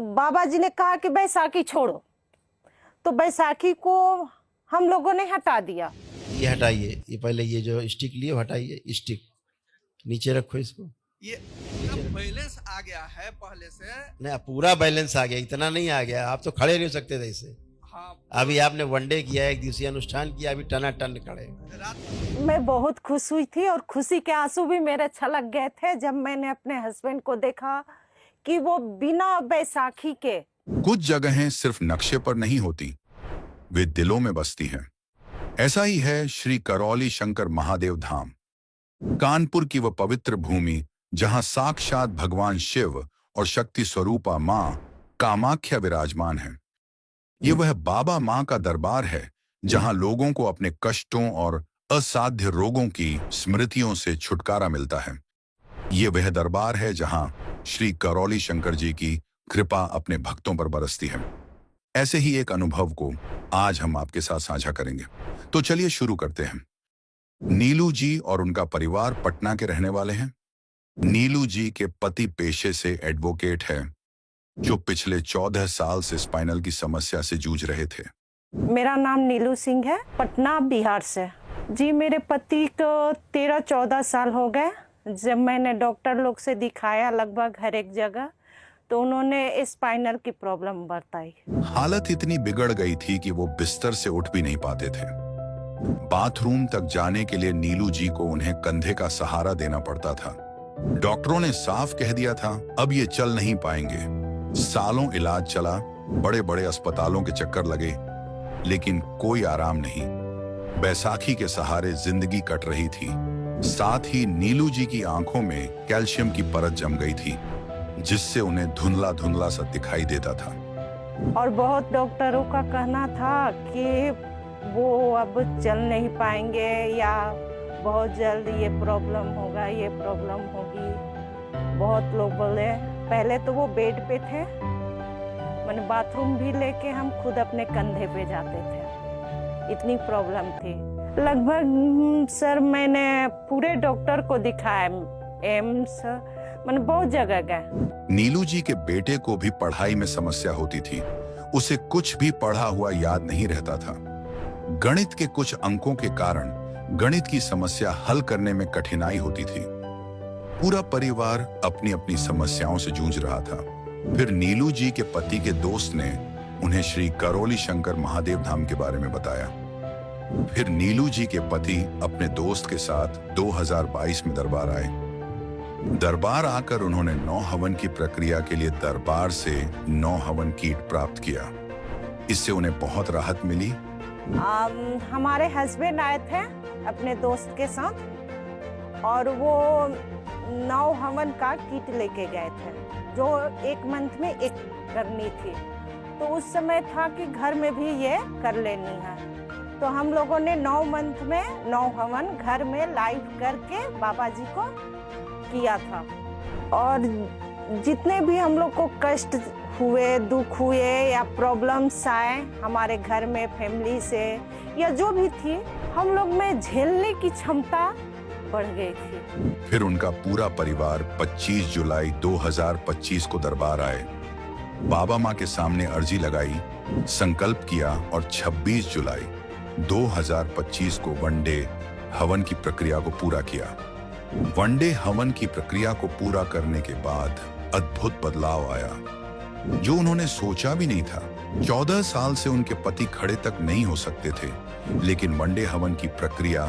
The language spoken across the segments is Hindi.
बाबा जी ने कहा कि बैसाखी छोड़ो, तो बैसाखी को हम लोगों ने हटा दिया। ये हटाइए, ये पहले ये जो स्टिक लिए हटाइए, स्टिक नीचे रखो इसको। ये बैलेंस आ गया है पहले से। नहीं, पूरा बैलेंस आ गया, इतना नहीं आ गया। आप तो खड़े नहीं हो सकते थे इसे। हाँ, अभी आपने वनडे किया, एक दिवसीय अनुष्ठान किया, अभी टनाटन खड़े। मैं बहुत खुश हुई थी और खुशी के आंसू भी मेरे छलक गए थे जब मैंने अपने हस्बैंड को देखा कि वो बिना बैसाखी के। कुछ जगहें सिर्फ नक्शे पर नहीं होती, वे दिलों में बसती हैं। ऐसा ही है श्री करौली शंकर महादेव धाम, कानपुर की वह पवित्र भूमि जहां साक्षात भगवान शिव और शक्ति स्वरूपा मां कामाख्या विराजमान है। ये वह बाबा मां का दरबार है जहां लोगों को अपने कष्टों और असाध्य रोगों की स्मृतियों से छुटकारा मिलता है। ये वह दरबार है जहां श्री करौली शंकर जी की कृपा अपने भक्तों पर बरसती है। ऐसे ही एक अनुभव को आज हम आपके साथ साझा करेंगे। तो चलिए शुरू करते हैं। नीलू जी और उनका परिवार पटना के रहने वाले हैं। नीलू जी के पति पेशे से एडवोकेट है, जो पिछले 14 साल से स्पाइनल की समस्या से जूझ रहे थे। मेरा नाम नीलू सिंह है, पटना बिहार से। जी, मेरे पति को 13-14 साल हो गए। जब मैंने डॉक्टर लोग से दिखाया लगभग हर एक जगह, तो उन्होंने स्पाइनल की प्रॉब्लम बताई। हालत इतनी बिगड़ गई थी कि वो बिस्तर से उठ भी नहीं पाते थे। बाथरूम तक जाने के लिए नीलू जी को उन्हें कंधे का सहारा देना पड़ता था। डॉक्टरों ने साफ कह दिया था, अब ये चल नहीं पाएंगे। सालों इलाज चला, बड़े बड़े अस्पतालों के चक्कर लगे, लेकिन कोई आराम नहीं। बैसाखी के सहारे जिंदगी कट रही थी। साथ ही नीलू जी की आंखों में कैल्शियम की परत जम गई थी, जिससे उन्हें धुंधला धुंधला सा दिखाई देता था। और बहुत डॉक्टरों का कहना था कि वो अब चल नहीं पाएंगे या बहुत जल्द ये प्रॉब्लम होगा, ये प्रॉब्लम होगी। बहुत लोग बोले। पहले तो वो बेड पे थे, मैंने बाथरूम भी लेके हम खुद अपने कंधे पे जाते थे, इतनी प्रॉब्लम थी। लगभग सर मैंने पूरे डॉक्टर को दिखाया, एम्स, मैंने बहुत जगह गए। नीलू जी के बेटे को भी पढ़ाई में समस्या होती थी। उसे कुछ भी पढ़ा हुआ याद नहीं रहता था। गणित के कुछ अंकों के कारण गणित की समस्या हल करने में कठिनाई होती थी। पूरा परिवार अपनी अपनी समस्याओं से जूझ रहा था। फिर नीलू जी के पति के दोस्त ने उन्हें श्री करौली शंकर महादेव धाम के बारे में बताया। फिर नीलू जी के पति अपने दोस्त के साथ 2022 में दरबार आए। दरबार आकर उन्होंने 9 हवन की प्रक्रिया के लिए दरबार से 9 हवन कीट प्राप्त किया। इससे उन्हें बहुत राहत मिली। हमारे हस्बैंड आए थे अपने दोस्त के साथ, और वो 9 हवन का किट लेके गए थे, जो 1 मंथ में एक करनी थी। तो उस समय था कि घर में भी ये कर लेनी है। तो हम लोगों ने 9 मंथ में 9 हवन घर में लाइव करके बाबा जी को किया था। और जितने भी हम लोग को कष्ट हुए, दुख हुए या प्रॉब्लम्स आए हमारे घर में, फैमिली से या जो भी थी, हम लोग में झेलने की क्षमता बढ़ गई थी। फिर उनका पूरा परिवार 25 जुलाई 2025 को दरबार आए, बाबा मां के सामने अर्जी लगाई, संकल्प किया और 26 जुलाई 2025 को वनडे हवन की प्रक्रिया को पूरा किया। वनडे हवन की प्रक्रिया को पूरा करने के बाद अद्भुत बदलाव आया, जो उन्होंने सोचा भी नहीं था। 14 साल से उनके पति खड़े तक नहीं हो सकते थे, लेकिन वनडे हवन की प्रक्रिया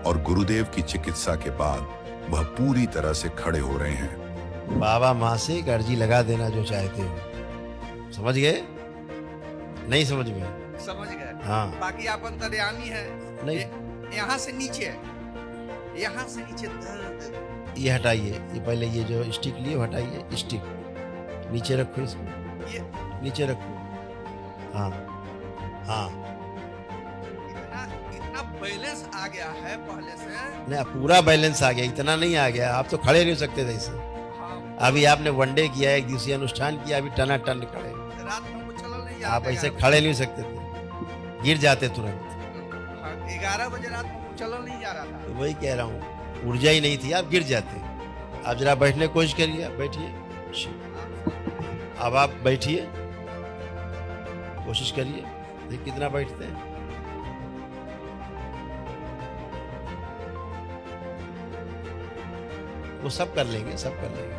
और गुरुदेव की चिकित्सा के बाद वह पूरी तरह से खड़े हो रहे हैं। बाबा माँ से एक अर्जी लगा देना जो चाहते हो। समझ गए? नहीं समझ गए? समझ गए। हाँ। बाकी आप अंतर्यामी है। नहीं, यहाँ से नीचे है, यहाँ से नीचे दर्द। ये हटाइए, ये पहले ये जो स्टिक लिए हटाइए, स्टिक नीचे रखो इसको। ये नीचे रखो। हाँ हाँ। इतना बैलेंस आ गया है पहले से। नहीं, पूरा बैलेंस आ गया, इतना नहीं आ गया। आप तो खड़े नहीं हो सकते थे इसे। हाँ। अभी आपने वनडे किया, एक दिवसीय अनुष्ठान किया, अभी टनाटन खड़े। रात में कुछ चल नहीं आप ऐसे खड़े नहीं हो सकते थे, गिर जाते तुरंत। 11 बजे रात में चल नहीं जा रहा था। तो वही कह रहा हूँ, ऊर्जा ही नहीं थी, आप गिर जाते। आप जरा बैठने की कोशिश करिए, बैठिए। अब आप बैठिए, कोशिश करिए, देखिए कितना बैठते हैं। वो सब कर लेंगे, सब कर लेंगे।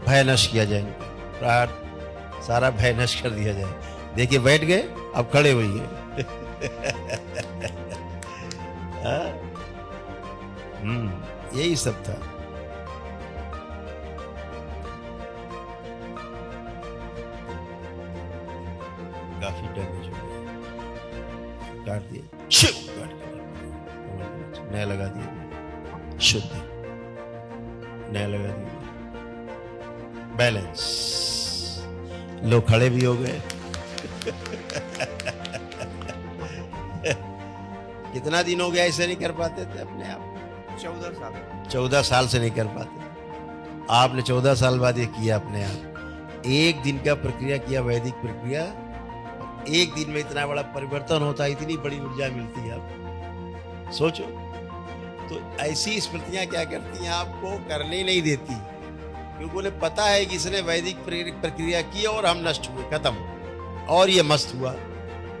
भय नष्ट किया जाएगा, प्रहार सारा भय नष्ट कर दिया जाए। देखिए बैठ गए, अब खड़े होइए। यही सब था। काफी डैमेज हो गया, काट दिए, काट के नया लगा दिया, शुद्ध नया लगा दिया, बैलेंस। लोग खड़े भी हो गए। कितना दिन हो गया ऐसे नहीं कर पाते थे अपने आप? 14 साल। 14 साल से नहीं कर पाते। आपने 14 साल बाद ये किया अपने आप। एक दिन का प्रक्रिया किया, वैदिक प्रक्रिया, एक दिन में इतना बड़ा परिवर्तन होता है, इतनी बड़ी ऊर्जा मिलती है आपको। सोचो, तो ऐसी स्मृतियां क्या करती हैं, आपको करने नहीं देती, क्योंकि उन्हें पता है कि इसने वैदिक प्रक्रिया की और हम नष्ट हुए, खत्म, और ये मस्त हुआ।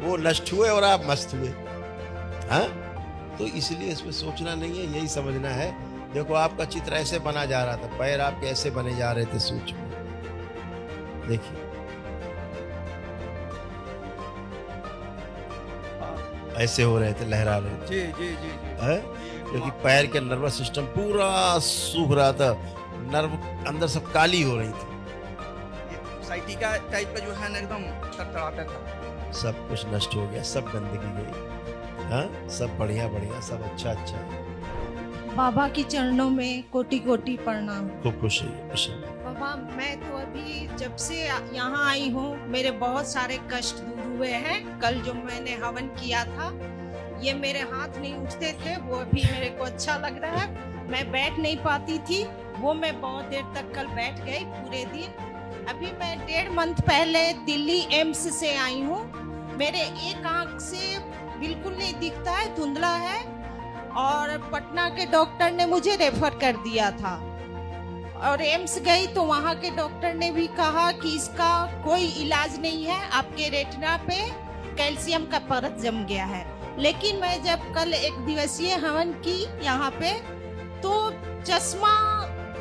वो नष्ट हुए और आप मस्त हुए। हाँ, तो इसलिए इसमें सोचना नहीं है, यही समझना है। देखो आपका चित्र ऐसे बना जा रहा था, पैर आपके ऐसे बने जा रहे थे सूक्ष्म, देखिए ऐसे हो रहे थे, लहरा रहे थे। जी जी जी जी। क्योंकि पैर के नर्वस सिस्टम पूरा सूख रहा था, नर्व अंदर सब काली हो रही थी, साइटी का टाइप का जो है ना, एकदम तड़तड़ाता था। सब कुछ नष्ट हो गया, सब गंदगी गई। हाँ, सब बढ़िया बढ़िया, सब अच्छा अच्छा। बाबा के चरणों में कोटि कोटि प्रणाम। खूब खुश रहिए, खुश रहिए। बाबा, मैं तो अभी जब से यहाँ आई हूँ, मेरे बहुत सारे कष्ट दूर हुए हैं। कल जो मैंने हवन किया था, ये मेरे हाथ नहीं उठते थे, वो अभी मेरे को अच्छा लग रहा है। मैं बैठ नहीं पाती थी, वो मैं बहुत देर तक कल बैठ गई पूरे दिन। अभी मैं 1.5 मंथ पहले दिल्ली एम्स से आई हूँ। मेरे एक आंख से बिल्कुल नहीं दिखता है, धुंधला है, और पटना के डॉक्टर ने मुझे रेफर कर दिया था। और एम्स गई तो वहाँ के डॉक्टर ने भी कहा कि इसका कोई इलाज नहीं है, आपके रेटिना पे कैल्शियम का परत जम गया है। लेकिन मैं जब कल 1 दिवसीय हवन की यहाँ पे, तो चश्मा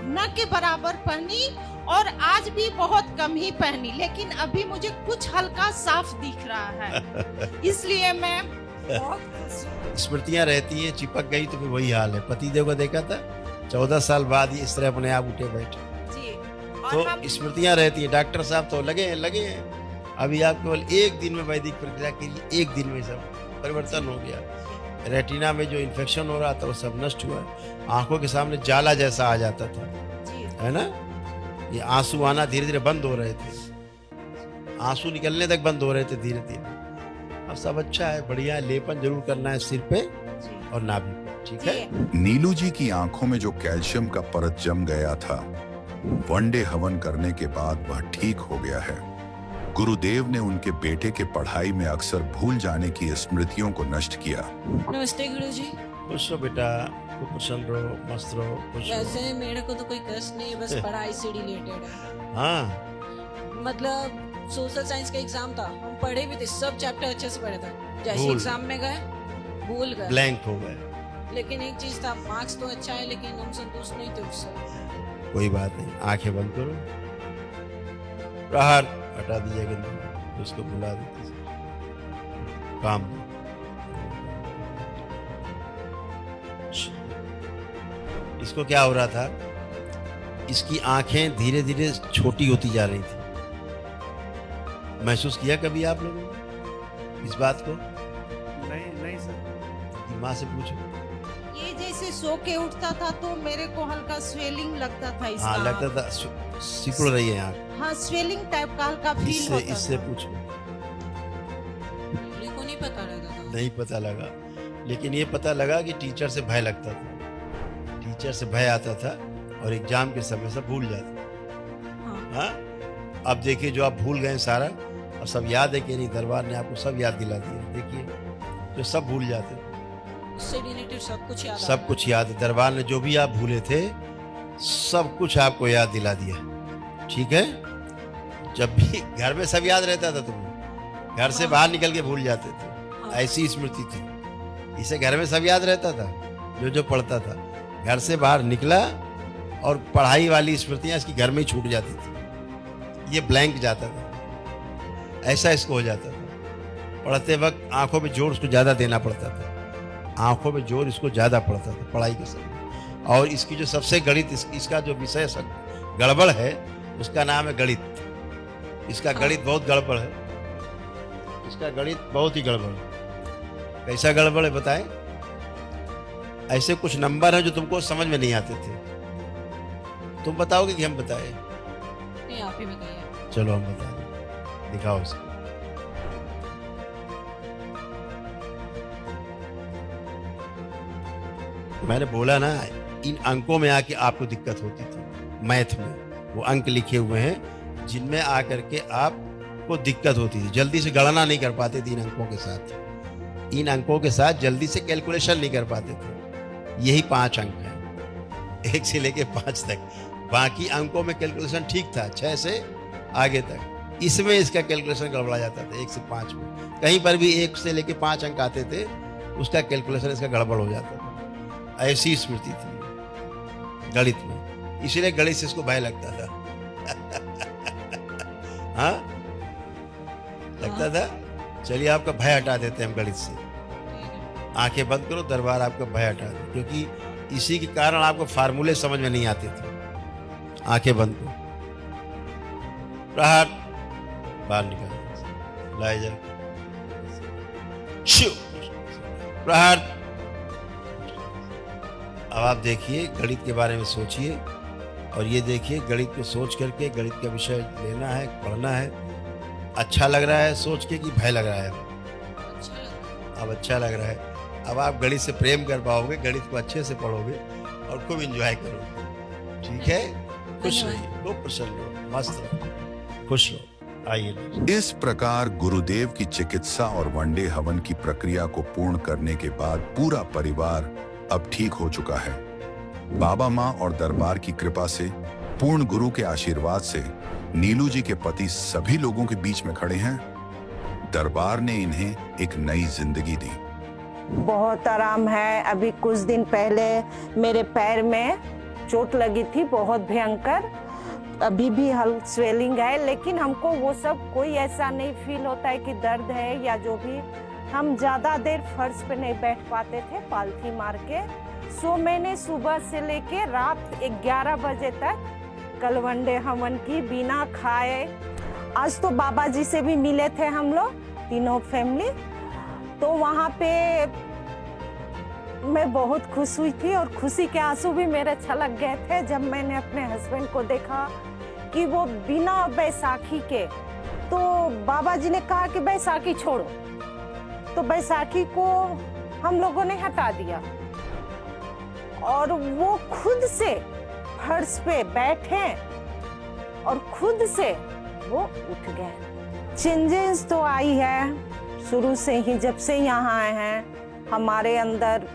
न के बराबर पहनी, और आज भी बहुत कम ही पहनी, लेकिन अभी मुझे कुछ हल्का साफ दिख रहा है। इसलिए मैं बहुत खुश हूँ। स्मृतियां रहती हैं, चिपक गई तो फिर वही हाल है। पतिदेव को देखा था, 14 साल बाद ये इस तरह अपने आप उठे बैठे। जी, और तो हम स्मृतियां रहती हैं। डॉक्टर साहब तो लगे हैं। अभी आप केवल एक दिन में वैदिक प्रक्रिया कीजिए, एक दिन में सब परिवर्तन हो गया। रेटिना में जो इन्फेक्शन हो रहा था वो सब नष्ट हुआ। आंखों के सामने जाला जैसा आ जाता था, जी, है ना, ये आंसू आना धीरे धीरे बंद हो रहे थे, आंसू निकलने तक बंद हो रहे थे धीरे धीरे। अब सब अच्छा है, बढ़िया है। लेपन जरूर करना है सिर पे जी, और नाभि पे, ठीक है। जी। नीलू जी की आंखों में जो कैल्शियम का परत जम गया था, वनडे हवन करने के बाद वह ठीक हो गया है। गुरुदेव ने उनके बेटे के पढ़ाई में अक्सर भूल जाने की स्मृतियों को नष्ट किया। नमस्ते गुरुजी। खुश रहो बेटा, खूब प्रसन्न रहो, मस्त रहो, खुश रहो। वैसे मेरे को तो कोई कष्ट नहीं है, बस पढ़ाई से रिलेटेड है। हाँ, मतलब सोशल साइंस का एग्जाम था, हम पढ़े भी थे, सब चैप्टर अच्छे से पढ़े थे। जैसे भूल। एग्जाम में गए, भूल गए। ब्लैंक हो गए। लेकिन एक चीज था, मार्क्स तो अच्छा है, लेकिन हम संतुष्ट नहीं थे उससे। कोई बात नहीं, आंखें बंद करो, प्रहार हटा दीजिए गंदगी, उसको भुला दीजिए, काम दो। इसको क्या हो रहा था, इसकी आंखें धीरे धीरे छोटी होती जा रही थी। महसूस किया कभी आप लोगों ने इस बात को? नहीं सर। माँ से पूछो। ये जैसे सो के उठता था तो मेरे को हल्का स्वेलिंग लगता था इसका। हाँ, लगता था सिकुड़ रही है आंख। हाँ, स्वेलिंग टाइप का हल्का फील इससे होता इससे था। पूछो। मेरे को नहीं पता रहता था। नहीं पता लगा, लेकिन ये पता लगा कि टीचर से भय लगता था, टीचर से भय आता था और एग्जाम के समय सब भूल जाते। हाँ। हाँ, अब देखिए जो आप भूल गए सारा, अब सब याद है कि नहीं, दरबार ने आपको सब याद दिला दिया। देखिए जो सब भूल जाते, उससे रिलेटेड सब कुछ याद सब कुछ याद है। दरबार ने जो भी आप भूले थे सब कुछ आपको याद दिला दिया, ठीक है। जब भी घर में सब याद रहता था तुम्हें, घर से बाहर निकल के भूल जाते थे, ऐसी स्मृति थी। इसे घर में सब याद रहता था, जो जो पढ़ता था। घर से बाहर निकला और पढ़ाई वाली स्मृतियां इसकी घर में ही छूट जाती थी, ये ब्लैंक जाता था, ऐसा इसको हो जाता था। पढ़ते वक्त आंखों में जोर उसको ज़्यादा देना पड़ता था, आंखों में जोर इसको ज़्यादा पड़ता था पढ़ाई के समय। और इसकी जो सबसे गणित, इसका जो विषय गड़बड़ है, उसका नाम है गणित। इसका गणित बहुत गड़बड़ है, इसका गणित बहुत ही गड़बड़ है। कैसा गड़बड़ है बताएं? ऐसे कुछ नंबर हैं जो तुमको समझ में नहीं आते थे, तुम बताओगे कि हम बताएं? नहीं, आप ही बताइए। चलो हम बता दें, दिखाओ इसको। मैंने बोला ना, इन अंकों में आके आपको दिक्कत होती थी। मैथ में वो अंक लिखे हुए हैं जिनमें आकर के आपको दिक्कत होती थी, जल्दी से गणना नहीं कर पाते थे इन अंकों के साथ। इन अंकों के साथ जल्दी से कैलकुलेशन नहीं कर पाते थे। यही 5 अंक हैं, 1 से लेके 5 तक। बाकी अंकों में कैलकुलेशन ठीक था, 6 से आगे तक। इसमें इसका कैलकुलेशन गड़बड़ा जाता था 1 से 5 में। कहीं पर भी 1 से लेके 5 अंक आते थे, उसका कैलकुलेशन इसका गड़बड़ हो जाता था। ऐसी स्मृति थी गणित में, इसलिए गणित से इसको भय लगता था। हाँ, लगता था। चलिए आपका भय हटा देते हैं हम गणित से। आंखें बंद करो, दरबार आपका भय हटा दे, क्योंकि इसी के कारण आपको फार्मूले समझ में नहीं आते थे। आंखें बंद करो, प्रहार, बाहर निकाल, लाए जा, प्रहार। अब आप देखिए, गणित के बारे में सोचिए, और ये देखिए गणित को सोच करके गणित का विषय लेना है, पढ़ना है। अच्छा लग रहा है सोच के कि भय लग रहा है? अब अच्छा लग रहा है। अब आप गणित से प्रेम कर पाओगे, गणित को अच्छे से पढ़ोगे और खूब एंजॉय करोगे। ठीक है? खुश रहिए, खूब प्रसन्न रहो, मस्त रहो, खुश रहो। आइए। इस प्रकार गुरुदेव की चिकित्सा और वनडे हवन की प्रक्रिया को पूर्ण करने के बाद पूरा परिवार अब ठीक हो चुका है। बाबा माँ और दरबार की कृपा से, पूर्ण गुरु के आशीर्वाद से नीलू जी के पति सभी लोगों के बीच में खड़े हैं। दरबार ने इन्हें एक नई जिंदगी दी। बहुत आराम है। अभी कुछ दिन पहले मेरे पैर में चोट लगी थी, बहुत भयंकर। अभी भी हल्की स्वेलिंग है, लेकिन हमको वो सब कोई ऐसा नहीं फील होता है कि दर्द है या जो भी। हम ज़्यादा देर फर्श पे नहीं बैठ पाते थे पालथी मार के, सो मैंने सुबह से लेके रात 11 बजे तक कल वनडे हवन की बिना खाए। आज तो बाबा जी से भी मिले थे हम लोग तीनों फैमिली, तो वहाँ पे मैं बहुत खुश हुई थी और खुशी के आंसू भी मेरे छलक गए थे जब मैंने अपने हस्बैंड को देखा कि वो बिना बैसाखी के। तो बाबा जी ने कहा कि बैसाखी छोड़ो, तो बैसाखी को हम लोगों ने हटा दिया और वो खुद से फर्श पे बैठे और खुद से वो उठ गए। चेंजेस तो आई है शुरू से ही, जब से यहाँ आए हैं। हमारे अंदर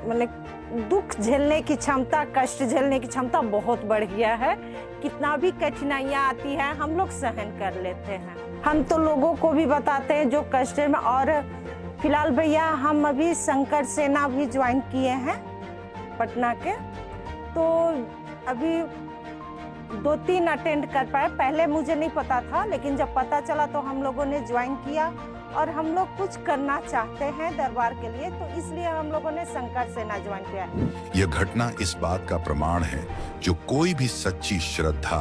मतलब दुख झेलने की क्षमता, कष्ट झेलने की क्षमता बहुत बढ़ गया है। कितना भी कठिनाइयाँ आती है हम लोग सहन कर लेते हैं। हम तो लोगों को भी बताते हैं जो कष्ट में। और फिलहाल भैया हम अभी शंकर सेना भी ज्वाइन किए हैं पटना के, तो अभी 2-3 अटेंड कर पाए। पहले मुझे नहीं पता था, लेकिन जब पता चला तो हम लोगों ने ज्वाइन किया और हम लोग कुछ करना चाहते हैं दरबार के लिए, तो इसलिए हम लोगों ने शंकर सेना ज्वाइन किया। यह घटना इस बात का प्रमाण है, जो कोई भी सच्ची श्रद्धा,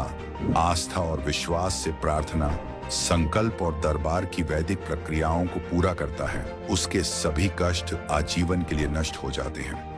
आस्था और विश्वास से प्रार्थना, संकल्प और दरबार की वैदिक प्रक्रियाओं को पूरा करता है, उसके सभी कष्ट आजीवन के लिए नष्ट हो जाते हैं।